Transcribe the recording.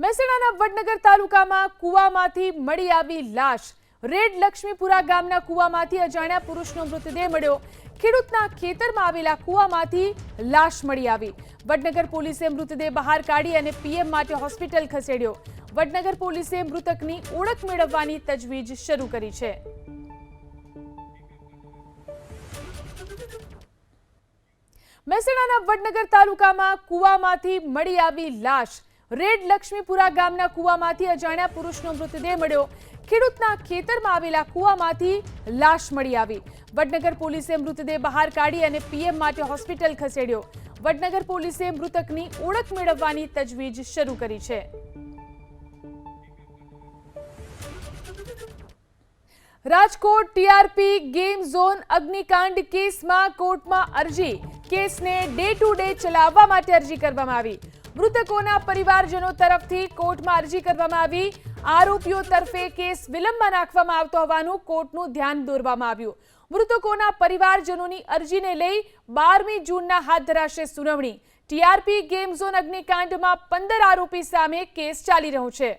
મહેસાણાના વડનગર તાલુકામાં કૂવામાંથી મળી આવી લાશ। રેડ લક્ષ્મીપુરા ગામના કૂવામાંથી અજાણ્યા પુરુષનો મૃતદેહ મળ્યો। ખેડૂતના ખેતરમાં આવેલા કૂવામાંથી લાશ મળી આવી। વડનગર પોલીસે મૃતદેહ બહાર કાઢી અને પીએમ માટે હોસ્પિટલ ખસેડ્યો। વડનગર પોલીસે મૃતકની ઓળખ મેળવવાની તજવીજ શરૂ કરી છે। મહેસાણાના વડનગર તાલુકામાં કૂવામાંથી મળી આવી લાશ। રેડ લક્ષ્મીપુરા ગામના કૂવામાંથી અજાણ્યા પુરુષનો મૃતદેહ મળ્યો। ખેડૂતના ખેતરમાં આવેલા કૂવામાંથી લાશ મળી આવી। વડનગર પોલીસે મૃતદેહ બહાર કાઢી અને પીએમ માટે હોસ્પિટલ ખસેડ્યો। વડનગર પોલીસે મૃતકની ઓળખ મેળવવાની તજવીજ શરૂ કરી છે। રાજકોટ ટીઆરપી ગેમ ઝોન અગ્નિકાંડ કેસમાં કોર્ટમાં અરજી। કેસને ડે ટુ ડે ચલાવવા માટે અરજી કરવામાં આવી। મૃતકોના પરિવારજનો તરફથી કોર્ટમાં અરજી કરવામાં આવી। આરોપીઓ તરફે કેસ વિલંબમાં નાખવામાં આવતો હોવાનું કોર્ટનું ધ્યાન દોરવામાં આવ્યું। મૃતકોના પરિવારજનોની અરજીને લઈ 12મી જૂનના હાથ ધરાશે સુનાવણી। ટીઆરપી ગેમ ઝોન અગ્નિકાંડમાં 15 આરોપી સામે કેસ ચાલી રહ્યો છે।